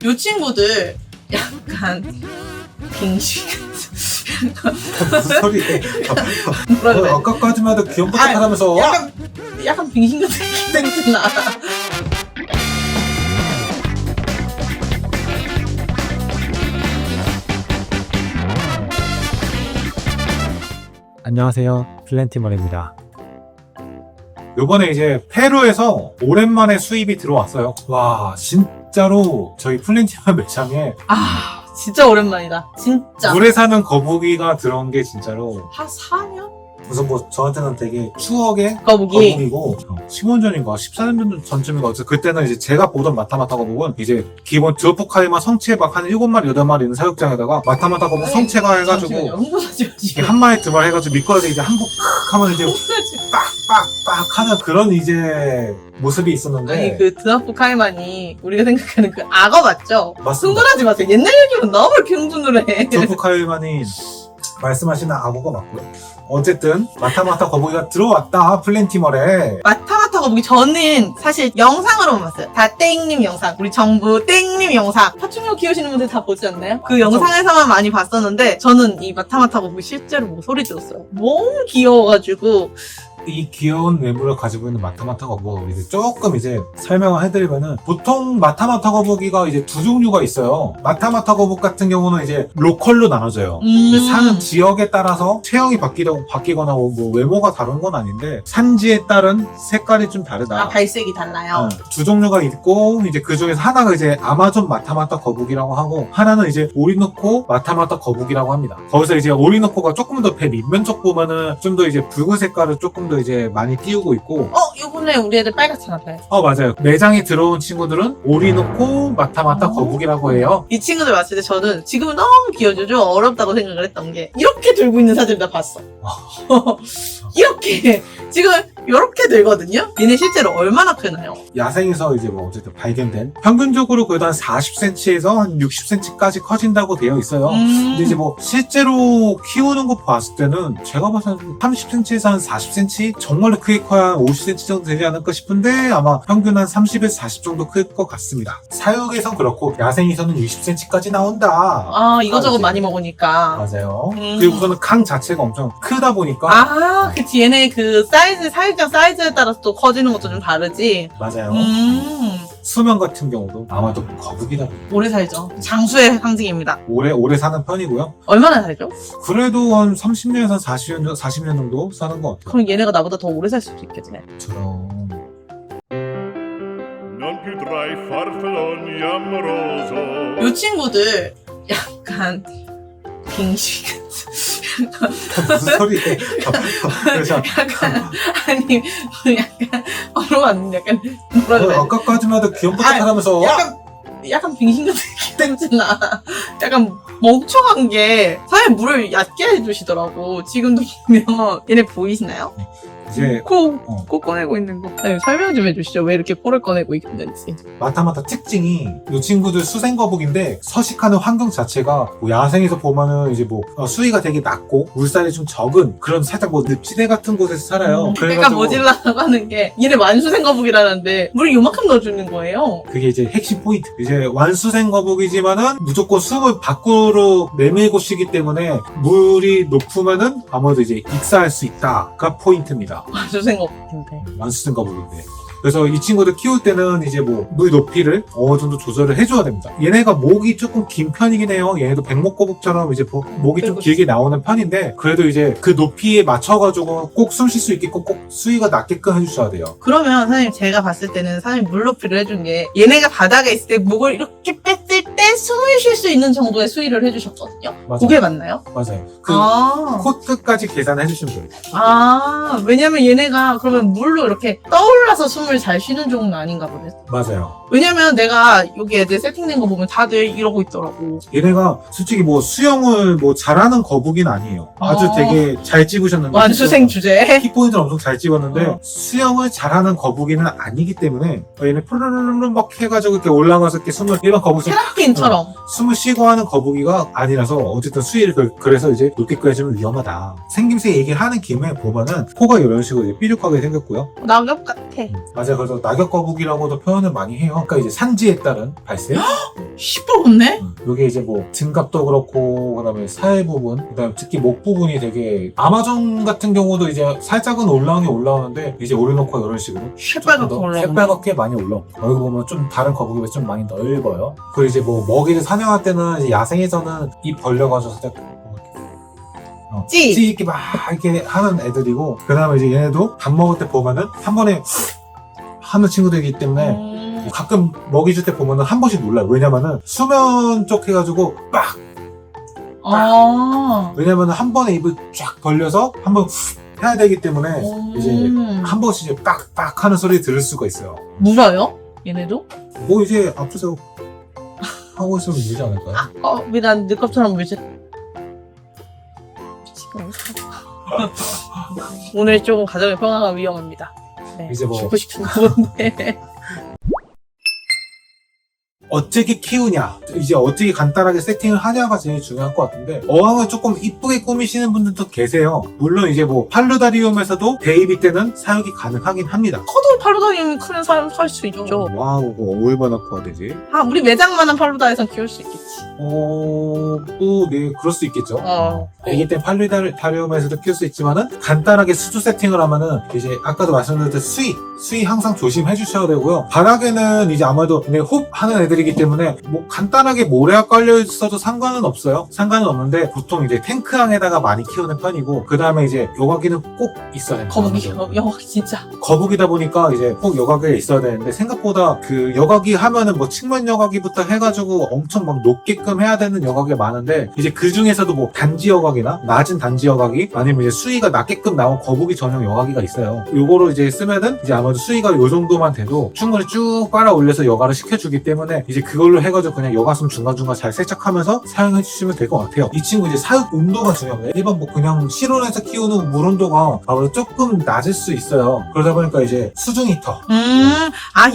요 친구들 약간 빙식 무슨 소리해? 뭐라 그래? 아까까지만 해도 귀염뽀짝하다면서 약간 빙신 같은 냄새 나. 안녕하세요, 플랜티멀입니다. 요번에 이제 페루에서 오랜만에 수입이 들어왔어요. 와, 진짜로 저희 플랜티멀 매장에 아 진짜 오랜만이다. 진짜. 물에 사는 거북이가 들어온 게 진짜로 한 4년? 무슨 뭐 저한테는 되게 추억의 거북이. 거북이고 15년 전인가 14년 전쯤인가 그때는 이제 제가 보던 마타마타 거북은 이제 기본 드로프카이마 성체 막 한 7마리 8마리 있는 사육장에다가 마타마타 거북 성체가 해가지고 흥분하지 마 이게 지금. 한 마리 두 마리 해가지고 미끄러져 이제 한복 하면 이제 빡빡빡 하는 그런 이제 모습이 있었는데 아니 그 드나프 카이만이 우리가 생각하는 그 악어 맞죠? 맞습니다. 흥분하지 마세요. 옛날 얘기면 너무 이렇게 흥분을 해. 드로프카이마니 말씀하시는 악어가 맞고요. 어쨌든 마타마타 거북이가 들어왔다 플랜티멀에. 마타마타 거북이 저는 사실 영상으로만 봤어요. 다 땡님 영상, 우리 정부 땡님 영상. 파충류 키우시는 분들 다 보지 않나요? 그 영상에서만 많이 봤었는데 저는 이 마타마타 거북이 실제로 뭐 소리 들었어요. 너무 귀여워가지고. 이 귀여운 외모를 가지고 있는 마타마타 거북 이제 조금 이제 설명을 해드리면은 보통 마타마타 거북이가 이제 두 종류가 있어요. 마타마타 거북 같은 경우는 이제 로컬로 나눠져요. 사는 지역에 따라서 체형이 바뀌거나 뭐 외모가 다른 건 아닌데 산지에 따른 색깔이 좀 다르다. 아 발색이 달라요. 두 종류가 있고 이제 그 중에서 하나가 이제 아마존 마타마타 거북이라고 하고 하나는 이제 오리노코 마타마타 거북이라고 합니다. 거기서 이제 오리노코가 조금 더 배 밑면쪽 보면은 좀 더 이제 붉은 색깔을 조금 더 이제 많이 띄우고 있고 요번에 우리 애들 빨갛잖아 발. 맞아요. 매장에 들어온 친구들은 오리노코 마타마타 거북이라고 해요. 이 친구들 봤을 때 저는 지금은 너무 귀여워져 좀 어렵다고 생각을 했던 게 이렇게 들고 있는 사진을 나 봤어. 이렇게 지금 이렇게 들거든요. 얘네 실제로 얼마나 크나요? 야생에서 이제 뭐 어쨌든 발견된 평균적으로 그래도 한 40cm에서 한 60cm까지 커진다고 되어 있어요. 근데 이제 뭐 실제로 키우는 거 봤을 때는 제가 봐서 30cm에서 한 40cm 정말로 크게 커야 한 50cm 정도 되지 않을까 싶은데 아마 평균 한 30에서 40 정도 클 것 같습니다. 사육에선 그렇고 야생에서는 60cm까지 나온다. 이거저거 이제. 많이 먹으니까. 맞아요. 그리고 우선은 강 자체가 엄청 크다 보니까 그치 얘네 그 사이즈 사육장 사이즈에 따라서 또 커지는 것도 좀 다르지. 맞아요. 수명 같은 경우도 아마도 거북이다 보니까 오래 살죠. 장수의 상징입니다. 오래 사는 편이고요. 얼마나 살죠? 그래도 한 30년에서 40년 정도 사는 것 같아요. 그럼 얘네가 나보다 더 오래 살 수도 있겠네. 저런. Non più tra i farfalloni amoroso. 요 친구들 약간 빙식 무슨 소리해? 그래서 약간 아니 약간 얼마 약간 뭐라 그래? 아까까지만 해도 귀염뽀짝하다면서 약간 빙신 같은 냄새 나. 약간 멍청한 게 사실 물을 얕게 해주시더라고. 지금도 보면 얘네 보이시나요? 이제 코 꺼내고 있는 거. 네, 설명 좀 해주시죠. 왜 이렇게 코를 꺼내고 있는지. 마타마타 특징이 이 친구들 수생거북인데 서식하는 환경 자체가 뭐 야생에서 보면은 이제 뭐 수위가 되게 낮고 물살이 좀 적은 그런 살짝 뭐 늪지대 같은 곳에서 살아요. 그러니까 모질라고 하는 게 얘네 완수생 거북이라는데 물을 요만큼 넣어주는 거예요. 그게 이제 핵심 포인트. 이제 완수생 거북이지만은 무조건 숨을 밖으로 내밀고 쉬기 때문에 물이 높으면은 아무래도 이제 익사할 수 있다가 포인트입니다. 완수생 거북인데. 완수생 거북인데. 그래서 이 친구들 키울 때는 이제 뭐 물 높이를 어느 정도 조절을 해줘야 됩니다. 얘네가 목이 조금 긴 편이긴 해요. 얘네도 백목거북처럼 이제 목이 좀 길게 나오는 편인데 그래도 이제 그 높이에 맞춰가지고 꼭 숨 쉴 수 있게끔 꼭 수위가 낮게끔 해주셔야 돼요. 그러면 선생님 제가 봤을 때는 사실 물 높이를 해준 게 얘네가 바닥에 있을 때 목을 이렇게 뺐을 때 숨을 쉴 수 있는 정도의 수위를 해주셨거든요. 맞아요. 그게 맞나요? 맞아요. 그 아, 코끝까지 계산해 주시면 돼요. 왜냐면 얘네가 그러면 물로 이렇게 떠올라서 숨을 잘 쉬는 종은 아닌가 보네. 맞아요. 왜냐면 내가 여기 애들 세팅된 거 보면 다들 이러고 있더라고. 얘네가 솔직히 뭐 수영을 뭐 잘하는 거북이는 아니에요. 아주 되게 잘 찍으셨는데 완수생 주제. 키포인트를 엄청 잘 찍었는데 수영을 잘하는 거북이는 아니기 때문에 얘네 푸르르르 막 해가지고 이렇게 올라가서 이렇게 숨을 일반 거북이 테라핀 거북이처럼. 숨을 쉬고 하는 거북이가 아니라서 어쨌든 수위를 그래서 이제 높게까지 좀 위험하다. 생김새 얘기를 하는 김에 보면은 코가 이런 식으로 이제 삐죽하게 생겼고요. 낙엽 같아. 맞아요. 그래서 낙엽 거북이라고도 표현을 많이 해요. 그러니까 이제 산지에 따른 발생. 시뻘겋네? 이게 이제 뭐 등갑도 그렇고 그다음에 살 부분, 그다음에 특히 목 부분이 되게 아마존 같은 경우도 이제 살짝은 올라오는데 이제 오리노코가 이런 식으로 새빨갛게 올라오고. 새빨갛게 많이 올라오고 여기 보면 좀 다른 거북이보다 좀 많이 넓어요. 그리고 이제 뭐 먹이를 사냥할 때는 이제 야생에서는 입 벌려가지고 살짝 찌! 이렇게 막 이렇게 하는 애들이고 그다음에 이제 얘네도 밥 먹을 때 보면은 한 번에 하는 친구들이기 때문에 가끔 먹이 줄 때 보면은 한 번씩 놀라요. 왜냐면은 수면 쪽 해가지고 빡! 아. 왜냐면은 한 번에 입을 쫙 벌려서 한 번 해야 되기 때문에 이제 한 번씩 이제 빡빡 하는 소리 들을 수가 있어요. 물어요? 얘네도? 뭐 이제 앞에서 하고 있으면 물지 않을까요? 왜 난 늦겁처럼 물지? 오늘 조금 가정의 평화가 위험합니다. 네, 이제 뭐- 죽고 싶은 건데. 어떻게 키우냐, 이제 어떻게 간단하게 세팅을 하냐가 제일 중요할 것 같은데 어항을 조금 이쁘게 꾸미시는 분들도 계세요. 물론 이제 뭐 팔루다리움에서도 베이비 때는 사육이 가능하긴 합니다. 커도 팔로다니면 크면 살 수 있죠. 와우, 얼마나 커야 되지? 우리 매장만한 팔로다에선 키울 수 있겠지. 네, 그럴 수 있겠죠. 어. 애기 때 팔루다리움에서도 키울 수 있지만은 간단하게 수조 세팅을 하면은 이제 아까도 말씀드렸듯 수위 항상 조심해 주셔야 되고요. 바닥에는 이제 아무래도 그냥 홉 하는 애들이기 때문에 뭐 간단하게 모래가 깔려 있어도 상관은 없어요. 상관은 없는데 보통 이제 탱크항에다가 많이 키우는 편이고 그 다음에 이제 여과기는 꼭 있어야 됩니다. 거북이, 아무래도. 여기 진짜. 거북이다 보니까 이제 꼭 여과기가 있어야 되는데 생각보다 그 여과기 하면은 뭐 측면 여과기부터 해가지고 엄청 막 높게끔 해야 되는 여과기가 많은데 이제 그 중에서도 뭐 단지 여과기나 낮은 단지 여과기 아니면 이제 수위가 낮게끔 나온 거북이 전용 여과기가 있어요. 요거를 이제 쓰면은 이제 아마도 수위가 요 정도만 돼도 충분히 쭉 빨아 올려서 여과를 시켜주기 때문에 이제 그걸로 해가지고 그냥 여과숨 중간중간 잘 세척하면서 사용해 주시면 될 것 같아요. 이 친구 이제 사육 온도가 중요해요. 일반 뭐 그냥 실온에서 키우는 물 온도가 아무래도 조금 낮을 수 있어요. 그러다 보니까 이제 수중 히터.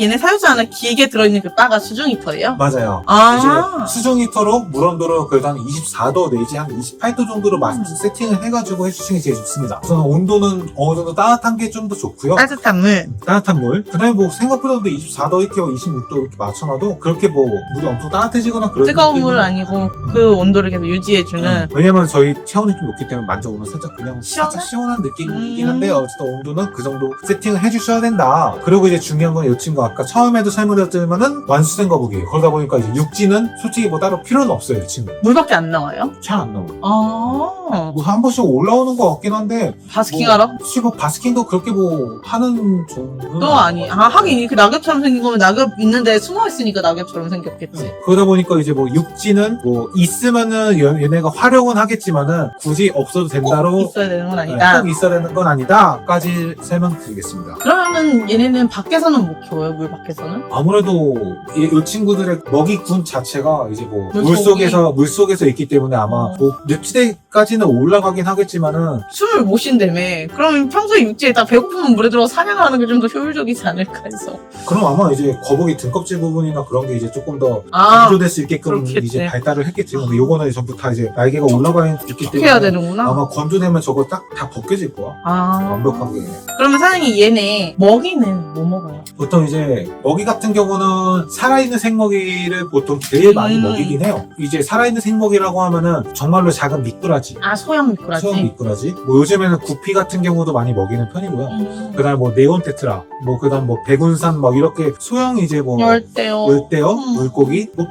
얘네 사유지 안에 길게 들어있는 그 바가 수중 히터예요? 맞아요. 아. 이제 수중 히터로 물 온도를 그래도 한 24도 내지 한 28도 정도로 세팅을 해가지고 해주시는 게 제일 좋습니다. 우선 온도는 어느 정도 따뜻한 게 좀 더 좋고요. 따뜻한 물. 따뜻한 물. 그 다음에 뭐 생각보다 24도 이렇게 26도 이렇게 맞춰놔도 그렇게 뭐 물이 엄청 따뜻해지거나 그런 뜨거운 느낌은- 물은 아니고 그 온도를 계속 유지해주는. 왜냐면 저희 체온이 좀 높기 때문에 만져보면 살짝 그냥 시원해? 살짝 시원한 느낌이긴 한데 어쨌든 온도는 그 정도 세팅을 해주셔야 된다. 그리고 이제 중요한 건 이 친구 아까 처음에도 설명드렸지만은 완수된 거북이에요. 그러다 보니까 이제 육지는 솔직히 뭐 따로 필요는 없어요. 이 친구. 물밖에 안 나와요? 잘 안 나와요. 아. 뭐 한 번씩 올라오는 것 같긴 한데 바스킹하러? 뭐 바스킹도 그렇게 뭐 하는 정도는 또 아니. 하긴 이렇게 낙엽처럼 생긴 거면 낙엽 있는데 숨어 있으니까 낙엽처럼 생겼겠지. 그러다 보니까 이제 뭐 육지는 뭐 있으면은 얘네가 활용은 하겠지만은 굳이 없어도 된다로 꼭 있어야 되는 건 아니다. 꼭 있어야 되는 건 아니다까지 설명드리겠습니다. 그러면은 얘네는 밖에서는 못 키워요? 물 밖에서는? 아무래도 이 친구들의 먹이군 자체가 이제 뭐 물고기? 물속에서 있기 때문에 아마 뭐 늪지대까지는 올라가긴 하겠지만은 숨을 못 쉰다며. 그럼 평소에 육지에 다 배고프면 물에 들어가 사냥하는 게 좀 더 효율적이지 않을까 해서. 그럼 아마 이제 거북이 등껍질 부분이나 그런 게 이제 조금 더 아, 건조될 수 있게끔 그렇겠네. 이제 발달을 했겠지. 근데 요거는 전부 다 이제 날개가 올라가 있기 때문에 해야 되는구나. 아마 건조되면 저거 딱 다 벗겨질 거야. 아. 완벽하게. 그러면 사장님 얘네 먹이는 뭐 먹어요? 보통 이제 먹이 같은 경우는 살아있는 생먹이를 보통 제일 많이 먹이긴 해요. 이제 살아있는 생먹이라고 하면은 정말로 작은 미꾸라지, 소형 미꾸라지. 소형 미꾸라지. 뭐 요즘에는 구피 같은 경우도 많이 먹이는 편이고요. 그다음 뭐 네온테트라, 뭐 그다음 뭐 백운산 뭐 이렇게 소형 이제 뭐 열대어. 열대어, 물고기, 뭐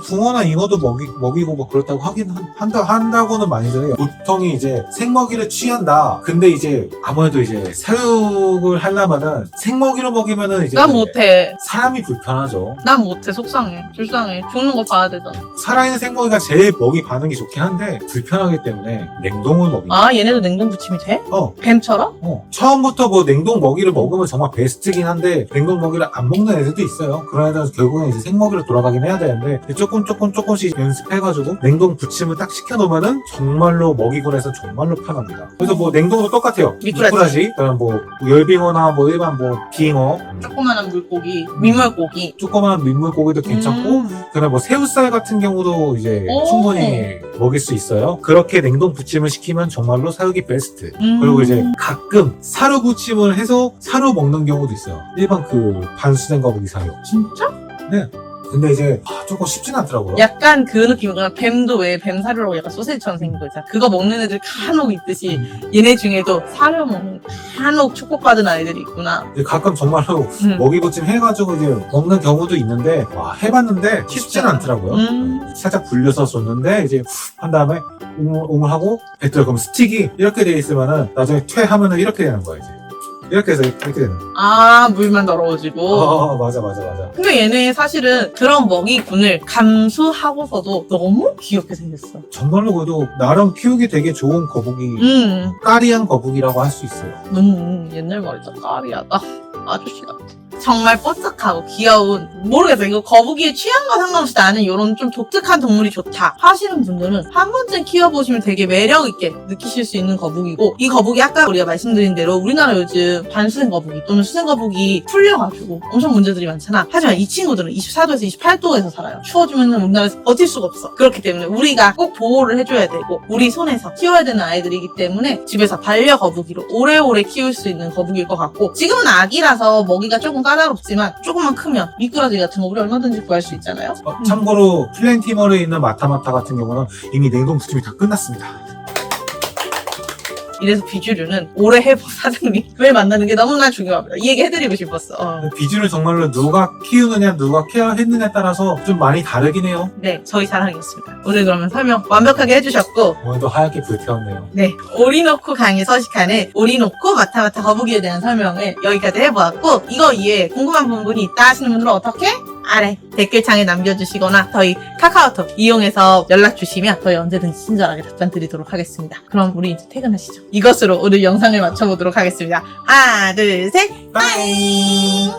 붕어나 잉어도 먹이고 뭐 그렇다고 하긴 한다고는 많이들 해요. 보통이 이제 생먹이를 취한다. 근데 이제 아무래도 이제 사육을 하려면은 생먹이로 먹이면은 이제 난 못해. 사람이 불편하죠. 난 못해. 속상해. 불쌍해. 죽는 거 봐야 되잖아. 살아있는 생먹이가 제일 먹이 반응이 좋긴 한데 불편하기 때문에 냉동을 먹인다. 얘네도 냉동 부침이 돼? 어. 뱀처럼? 처음부터 뭐 냉동 먹이를 먹으면 정말 베스트긴 한데 냉동 먹이를 안 먹는 애들도 있어요. 그런 애들은 결국은 이제 생먹이로 돌아가긴 해야 되는데 조금씩 연습해가지고 냉동 부침을 딱 시켜놓으면은 정말로 먹이고 나서 정말로 편합니다. 그래서 뭐 냉동도 똑같아요. 미꾸라지, 그다음 뭐 열빙어나 뭐 일반 뭐 빙어, 조그만한 물고기, 민물고기. 조그만 민물고기도 괜찮고, 그다음 뭐 새우살 같은 경우도 이제 오. 충분히 먹일 수 있어요. 그렇게 냉동 부침을 시키면 정말로 사육이 베스트. 그리고 이제 가끔 사료 부침을 해서 사료 먹는 경우도 있어요. 일반 그 반수된 거북이 사료. 진짜? 네. 근데 이제 조금 쉽진 않더라고요. 약간 그 느낌이구나. 뱀도 왜 뱀 사료라고 약간 소세지처럼 생긴 거 있잖아. 그거 먹는 애들 간혹 있듯이 얘네 중에도 사료 먹는 간혹 축복받은 아이들이 있구나. 이제 가끔 정말로 먹이 부침 해가지고 이제 먹는 경우도 있는데, 와, 해봤는데 쉽진 않더라고요. 살짝 불려서 줬는데 이제 한 다음에 옹을하고 뱉어요. 그럼 스틱이 이렇게 돼 있으면은 나중에 퇴하면은 이렇게 되는 거야 이제. 이렇게 해서 이렇게 되는 거야. 아, 물만 더러워지고. 맞아. 근데 얘네 사실은 그런 먹이군을 감수하고서도 너무 귀엽게 생겼어. 정말로 그래도 나름 키우기 되게 좋은 거북이, 까리한 거북이라고 할 수 있어요. 옛날 말이죠. 까리하다. 아저씨 같아. 정말 뽀짝하고 귀여운, 모르겠어. 이거 거북이의 취향과 상관없이 나는 이런 좀 독특한 동물이 좋다 하시는 분들은 한 번쯤 키워보시면 되게 매력있게 느끼실 수 있는 거북이고, 이 거북이 아까 우리가 말씀드린 대로 우리나라 요즘 반수생 거북이 또는 수생 거북이 풀려가지고 엄청 문제들이 많잖아. 하지만 이 친구들은 24도에서 28도에서 살아요. 추워지면 우리나라에서 버틸 수가 없어. 그렇기 때문에 우리가 꼭 보호를 해줘야 되고 우리 손에서 키워야 되는 아이들이기 때문에 집에서 반려 거북이로 오래오래 키울 수 있는 거북이일 것 같고, 지금은 아기라서 먹이가 조금 까다롭지만 조금만 크면 미꾸라지 같은 거 우리 얼마든지 구할 수 있잖아요. 참고로 플랜티머르에 있는 마타마타 같은 경우는 이미 냉동 부침이 다 끝났습니다. 이래서 비주류는 오래 해본 사장님을 만나는 게 너무나 중요합니다. 이 얘기 해드리고 싶었어. 비주는 정말로 누가 키우느냐 누가 케어했느냐에 따라서 좀 많이 다르긴 해요. 네, 저희 자랑이었습니다. 오늘 그러면 설명 완벽하게 해주셨고, 오늘도 하얗게 불태웠네요. 네, 오리노코 강의 서식하는 오리노코 마타마타 거북이에 대한 설명을 여기까지 해보았고, 이거 이외에 궁금한 부분이 있다 하시는 분들은 어떻게? 아래 댓글창에 남겨주시거나 저희 카카오톡 이용해서 연락 주시면 저희 언제든지 친절하게 답변 드리도록 하겠습니다. 그럼 우리 이제 퇴근하시죠. 이것으로 오늘 영상을 마쳐보도록 하겠습니다. 하나, 둘, 셋, 빠잉!